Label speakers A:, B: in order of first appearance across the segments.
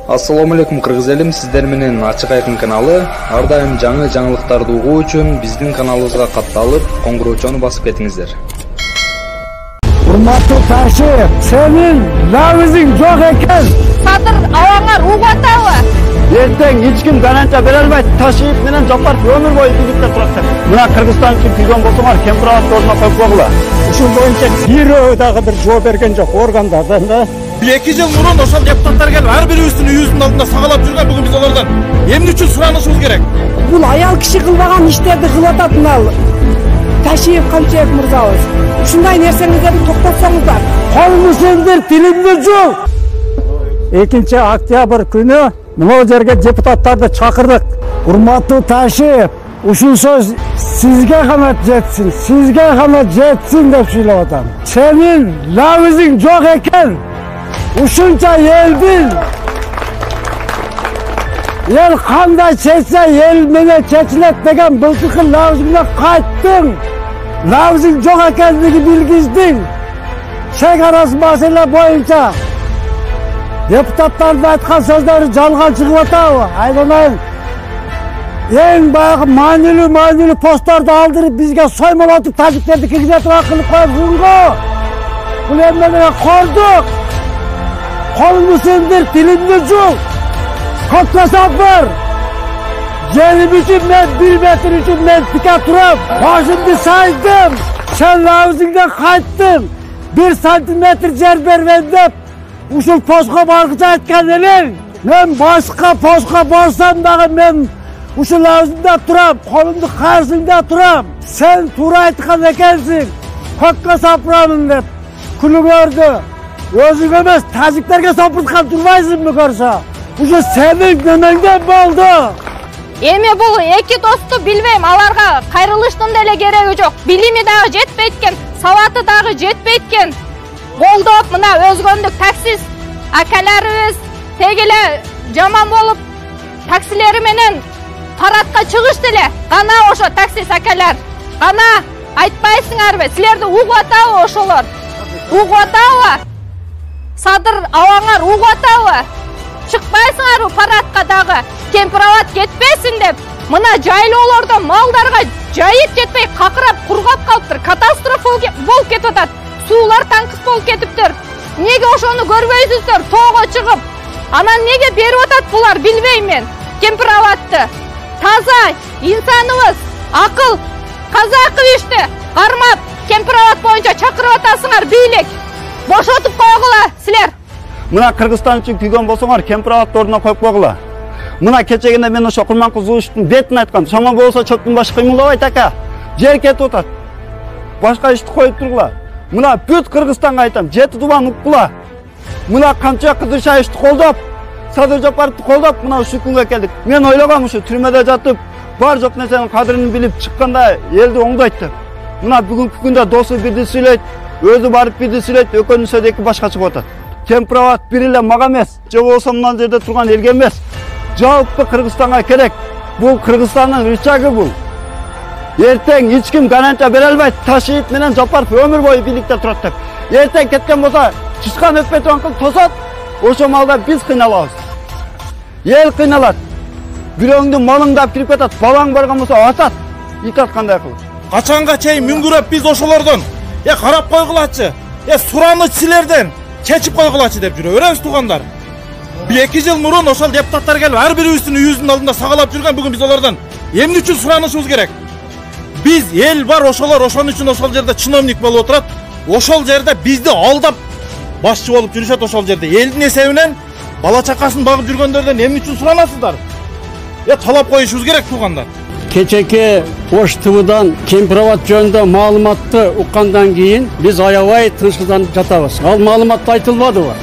A: Assalamu alaikum кыргыз элим, сиздер менен Ачык Айкын каналы. Ар дайым жаңы жаңылыктарды угуу үчүн биздин каналыбызга катталып, коңгуроочону басып кетиңиздер.
B: Урматтуу Ташиев, сенин набызың жок экен.
C: Садыр абаңар угатабы?
B: Эртең эч ким гарантия бере албайт. Ташиев менен Жапаров өмүр бою бийликте турат. Мына Кыргызстан үчүн күйгөн болсоңар, Кемпироват ордуна коюп койгула. Ушул боюнча бирөө дагы бир жооп берген жок органдардан да.
D: 2 жыл мурун ошол депутаттар келип ар бирибиздин үйүбүздүн алдында сагалап жүргөн, бүгүн биз алардан эмне үчүн суранышыбыз керек?
E: Бул аял киши кылбаган иштерди кылып атат мына Ташиев Камчаев мырзабыз. Ушундай нерсеңиздерди токтотсоңуздар.
B: Колуңуздер тилимди жук. 2 октябрь күнү мына жерге депутаттарды чакырдык. Урматтуу Ташиев, ушул сөз сизге гана жетсин, сизге гана жетсин деп сүйлөп атам. Сенин набызың жок экен. Ушунча элдин ел кандай чечсе ел менен чечилет деген былтыркы набызыңдан кайттың. Набызың жок экендигин билгиздиң. Чек арасы маселе боюнча депутаттардын айткан сөздөрү жалган чыгып атабы? Айланайын. Эң баягы маанилүү постторду алдырып бизге соймолотуп тажиктерди киргизе турган кылып коюпсуң го. Бул эмне менен кордук? Kolunu sindir, dilimde cuk. Koklasa var. Yerim için ben 1 metre için ben tika turam. Başımda saydım. Sen lavuzundan kayttın. 1 santimetre yer vermendip. Uşul poska bargıca etken elin. Ben başka poska bolsam dağı ben uşul lavuzunda turam. Kolumda karşısında turam. Sen tura etken ekensin. Koklasa buramın dep. Kulu gördü. Özün emes, taziklerge sapırtkan durmayısın mı görse? Uşu senin gönlünden boldu.
C: Эми бул эки досту билбейм, аларга кайрылыштын деле кереги жок. Билими дагы жетпейт, сабаты дагы жетпейт. Колдоп мына өзгөндүк таксист акаларыбыз тегеле жаман болуп таксилери менен парадка чыгышты эле. Гана ошо таксист акалар. Гана айтпайсыңарбы? Силерди угатабы ошолор? Угатабы? Садыр абаңар угатабы? Чыкпайсыңарбы парадка дагы? Кемпироват кетпесин деп, мына жайлоолордо малдарга жайып жетпей какырап кургап калыптыр. Катастрофа болуп кетип атат. Суулар таңкыс болуп кетиптир. Неге ошону көрбөйсүздөр? Тоого чыгып, анан неге берип атат булар билбейм мен. Кемпироватты таза инсаныбыз, акыл, казакы ишти кармап, Кемпироват боюнча чакырып атасыңар бийлик. Бошотуп койгула силер.
B: Мына Кыргызстан үчүн күйгөн болсоңар, Кемпироват ордуна коюп койгула. Мына кечегенде мен ошо Курманкул Зулуштун бетин айткам. Шама болсо чөптүн башы кыймылдабайт ака. Жер кетип атат. Башка ишти коюп тургула. Мына бүт Кыргызстанга айтам, жети дубан уккула. Мына канча Кыдыршаевди колдоп, Садыр Жапаровду колдоп, мына ушул күнгө келдик. Мен ойлогом ушу түрмөдө жатып, бар жок нерсенин кадырын билип чыкканда элди оңдойт деп. Мына бүгүнкү күндө досу бирди сүйлөйт, өзү барып бирди сүйлөйт, экөөнүн сөзү эки башка чыгып атат. Кемпироват бир эле мага эмес, же болбосо мына жерде турган элге эмес. Жалпы Кыргызстанга керек. Бул Кыргызстандын рычагы бул. Эртең эч ким гарантия бере албайт. Ташиев менен Жапаров өмүр бою бийликте турат деп. Эртең кеткен болсо, чычкан өппөй турган тосот, ошо малда биз кыйналабыз. Эл кыйналат. Бирөөңдүн малыңдап кирип кетет, балаң барган болсо атат. Ит аткандай кылып.
D: Качанга чейин мүңгүрөп биз ошолордон карап койгулачы. Сураныч силерден чечип койгулачы деп жүрө беребиз туугандар. 2 жыл мурун ошол депутаттар келип ар бирибиздин үйүбүздүн алдында сагалап жүргөн, бүгүн биз алардан эмне үчүн суранышыбыз керек? Биз эл бар, ошолор ошон үчүн ошол жерде чиновник болуп отурат. Ошол жерде бизди алдап башчы болуп жүрүшөт ошол жерде. Элдин эсебинен бала чакасын багып жүргөндөрдөн эмне үчүн суранасыздар? Талап коюшубуз керек туугандар.
F: Кечеке Ош ТВдан Кемпироват жөнүндө маалыматты уккандан кийин биз аябай тынчсызданып жатабыз. Ал маалыматта айтылбадыбы?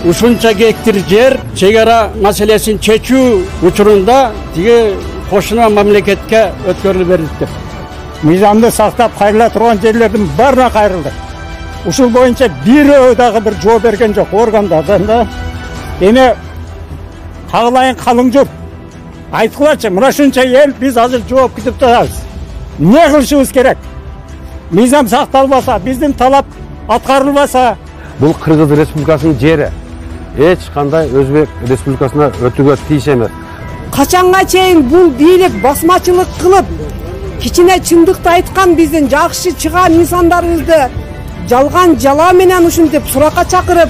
F: Ушунча гектар жер чек ара маселесин чечүү учурунда тиги кошуна мамлекетке өткөрүлүп берилди деп.
B: Мыйзамды сактап кайрыла турган жерлердин баарына кайрылды. Ушул боюнча бирөө дагы бир жооп берген жок органдардан да. Эми кагылайын калың журт. Айткылачы, мына ушунча эл биз азыр жооп күтүп турабыз. Эмне кылышыбыз керек? Мыйзам сакталбаса, биздин талап аткарылбаса,
G: бул Кыргыз Республикасынын жери.
F: эч кандай Өзбек Республикасына өтүүгө тийиш эмес.
E: Качанга чейин бул бийлик басмачылык кылып, кичине чындыкты айткан биздин жакшы чыган инсандарыбызды жалган жала менен ушинтип суракка чакырып,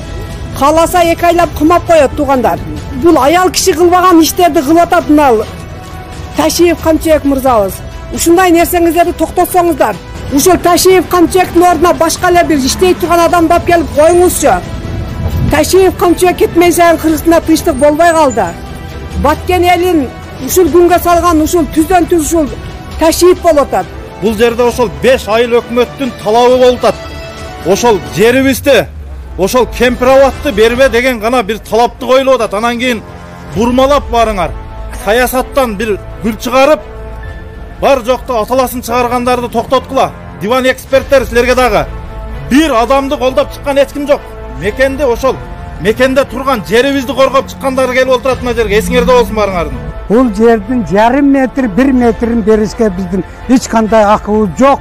E: кааласа 2 айлап кымап коет туугандар. Бул аял киши кылбаган иштерди кылып атат мына Ташиев Камчыбек мырзабыз. Ушундай нерсеңиздерди токтотсоңуздар, ушул Ташиев Камчыбектин ордуна башка эле бир иштей турган адамды алып келип коюңузчу. Ташиев Камчыбек кетмей сайын Кыргызстанда тынчтык болбой калды. Баткен элин ушул күнгө салган ушул түздөн түз ушул Ташиев болуп атат.
D: Бул жерде ошол 5 айыл өкмөттүн талабы болуп атат. Ошол жерибизди, ошол Кемпироватты бербе деген гана бир талапты коюлуп атат. Анан кийин бурмалап барыңар. Саясаттан бир гүл чыгарып, бар жокто аталасын чыгаргандарды токтоткула. Диван эксперттер силерге дагы бир адамды колдоп чыккан эч ким жок. Мекенде ошол мекенде турган жерибизди коргоп чыккандар келип отурат мына жерге. Эсиңерде болсун барыңардын.
G: Бул жердин 0,5 метр, 1 метрин беришке биздин эч кандай акыбыз жок.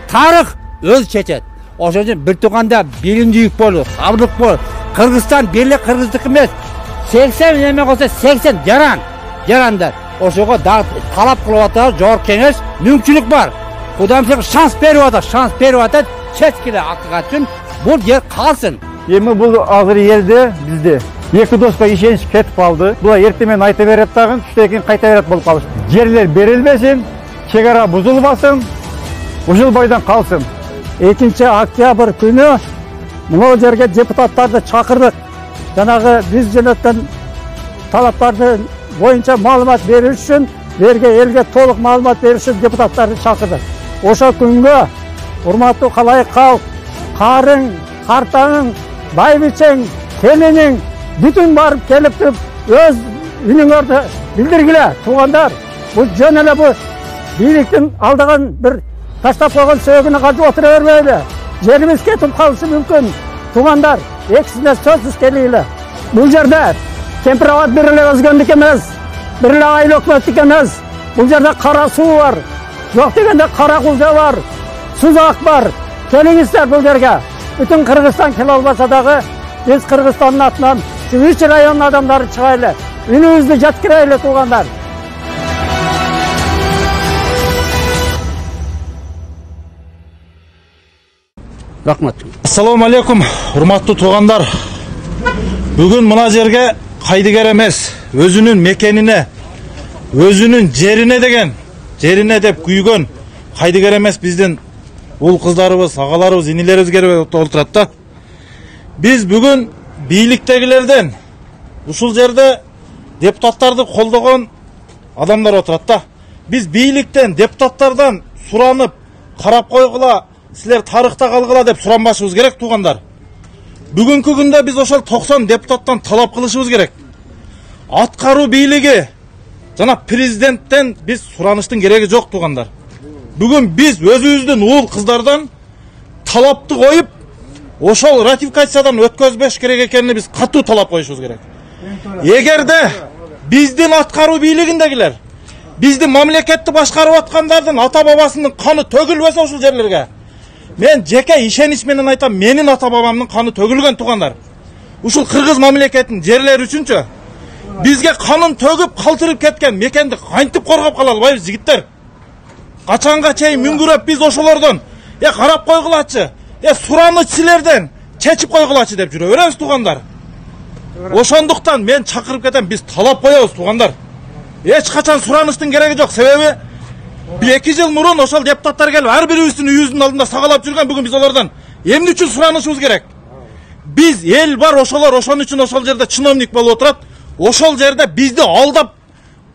H: Тарых өз чечет. Ошол үчүн бир тууганда билимдүүлүк болду, сабырлык болду. Кыргызстан бирлик кыргыздык эмес. 80 эме болсо 80 жарандар. Ошого да талап кылып атат, жогорку кеңеш мүмкүнчүлүк бар. Кудам сага шанс берип атат, чечкиле акыгат үчүн бул жер калсын.
B: Эми бул азыр элде бизде эки доска ишенич кетип калды. Була эртең менен айта берет дагы, түштөн кийин кайта берет болуп калышты. Жерлер берилбесин, чек ара бузулбасын, ушул бойдон калсын.
G: 2 октябрь күнү мына жерге депутаттарды чакырдык. Жанагы биз жөнөткөн талаптарды боюнча маалымат бериш үчүн, элге толук маалымат бериш үчүн депутаттарды чакырдык. Ошол күнгө урматтуу калайык калк, карың, картаң, байбичең, келиниң бүтүн барып келип туруп өз үнүңөрдү билдиргиле туугандар. Бул жөн эле бул бийликтин алдаган бир таштап койгон сөөгүнө качып отура бермейли. Жерибиз кетип калышы мүмкүн. Туугандар, экисине сөзсүз келгиле. Бул жерде Кемпироват бир эле өзгөндүк эмес, бир эле айыл өкмөттүк эмес. Бул жерде кара суу бар. Жок дегенде кара кулжа бар. Сузак бар. Келиңиздер бул жерге. Бүтүн Кыргызстан келе албаса дагы, биз Кыргызстандын атынан 3 районун адамдары чыгайлы. Үнүбүздү жеткирели туугандар.
H: Рахмат.
D: Ассаламу алейкум, урматтуу туугандар. Бүгүн мына жерге кайдыгер эмес, өзүнүн мекенине, өзүнүн жерине деп күйгөн кайдыгер эмес биздин ул кыздарыбыз, агаларыбыз, инилерибиз келип отурат да. Биз бүгүн бийликтегилерден ушул жерде депутаттарды колдогон адамдар отурат да. Биз бийликтен, депутаттардан суранып, карап койгула, силер тарыхта калгыла деп суранбашыбыз керек туугандар. Бүгүнкү күндө биз ошол 90 депутаттан талап кылышыбыз керек. Аткаруу бийлиги жана президенттен биз сураныштын кереги жок туугандар. Бүгүн биз өзүбүздүн уул кыздардан талапты коюп, ошол ратификациядан өткөзбөш керек экенин биз катуу талап коюшубуз керек. Эгерде биздин аткаруу бийлигиндегилер, биздин мамлекетти башкарып аткандардын ата бабасынын каны төгүлбөсө ушул жерлерге, мен жеке ишенич менен айтам, менин ата бабамдын каны төгүлгөн туугандар. Ушул кыргыз мамлекетинин жерлери үчүнчү бизге канын төгүп калтырып кеткен мекенди кантип коргоп кала албайбыз жигиттер? Качанга чейин мүңгүрөп биз ошолордон карап койгулачы, сураныч силерден чечип койгулачы деп жүрө беребиз туугандар. Ошондуктан мен чакырып кетем, биз талап коебуз туугандар. Эч качан сураныштын кереги жок, себеби 2 жыл мурун ошол депутаттар келип ар бирибиздин үйүбүздүн алдында сагалап жүргөн. Бүгүн биз олордон эмне үчүн суранышыбыз керек? Биз эл бар, ошолор ошон үчүн ошол жерде чиновник болуп отурат. Ошол жерде бизди алдап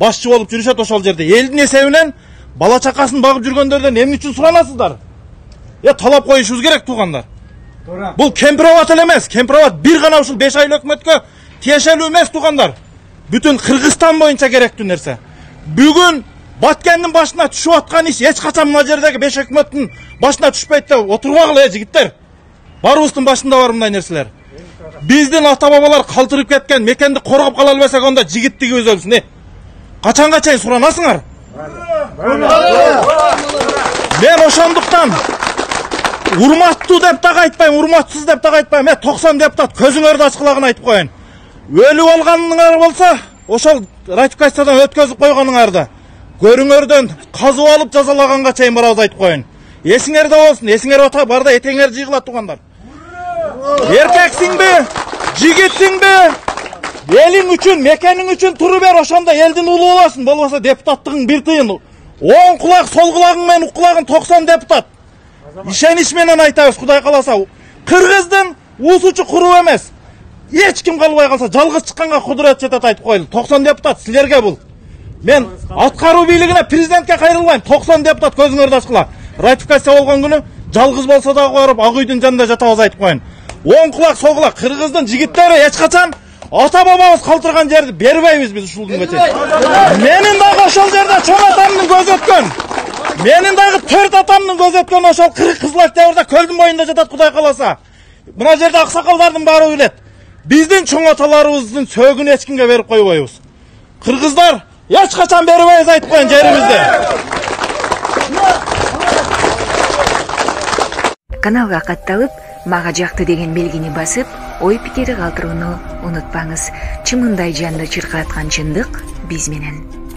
D: башчы болуп жүрүшөт ошол жерде. Элдин эсебинен бала чакасын багып жүргөндөрдөн эмне үчүн суранасыздар? Талап коюшубуз керек туугандар. Бул Кемпироват эле эмес, Кемпироват бир гана ушул 5 айыл өкмөткө тиешелүү эмес туугандар. Бүтүн Кыргызстан боюнча керектүү нерсе. Бүгүн Баткендин башына түшүп аткан иш эч качан мына жердеги 5 өкмөттүн башына түшпөйт деп отурбагыла жигиттер. Барыбыздын башында бар мындай нерселер. Биздин ата бабалар калтырып кеткен мекенди коргоп кала албасак, онда жигиттигибиз өлсүн. Качанга чейин суранасыңар? Мен ошондуктан урматтуу деп дагы айтпайм, урматсыз деп дагы айтпайм. 90 депутат көзүңөрдү ачкылагын айтып коеюн. өлүп алганыңар болсо ошол ратификациядан өткөзүп койгонуңарды көрүңөрдөн казып алып жазалаганга чейин барабыз айтып коеюн. Эсиңерде болсун, эсиңер ата барда этеңер жыйгыла туугандар. Эркексиңби, жигитсиңби, элиң үчүн, мекениң үчүн туруп бер, ошондо элдин улуу болосуң. Болбосо депутаттыгың бир тыйын. Оң кулак, сол кулагың менен укулагың 90 депутат. Ишенич менен айтабыз, Кудай кааласа. Кыргыздын уусучу куру эмес. Эч ким калбай калса, жалгыз чыкканга кудурет жетет айтып коелу. 90 депутат силерге бул. Мен аткаруу бийлигине, президентке кайрылбайм. 90 депутат көзүңөрдү ачкыла. Ратификация болгон күнү жалгыз болсо дагы барып Ак үйдүн жанында жатабыз айтып коеюн. Оң кулак, сол кулак, кыргыздын жигиттери эч качан ата бабабыз калтырган жерди бербейбиз биз ушул күнгө чейин. Менин дагы ошол жерде чоң атамдын көзү өткөн. Менин дагы 4 атамдын көзү өткөн ошол Кызыл Октябрда көлдүн боюнда жатат Кудай кааласа. Мына жерде аксакалдардын баары билет. Биздин чоң аталарыбыздын сөөгүн эч кимге берип койбойбуз. Кыргыздар эч качан бербейбиз айтып коеюн жерибизди.
I: Каналга катталып, мага жакты деген белгини басып, ой пикири калтырууну унутпаңыз. Чымындай жанды чыркыраткан чындык биз менен.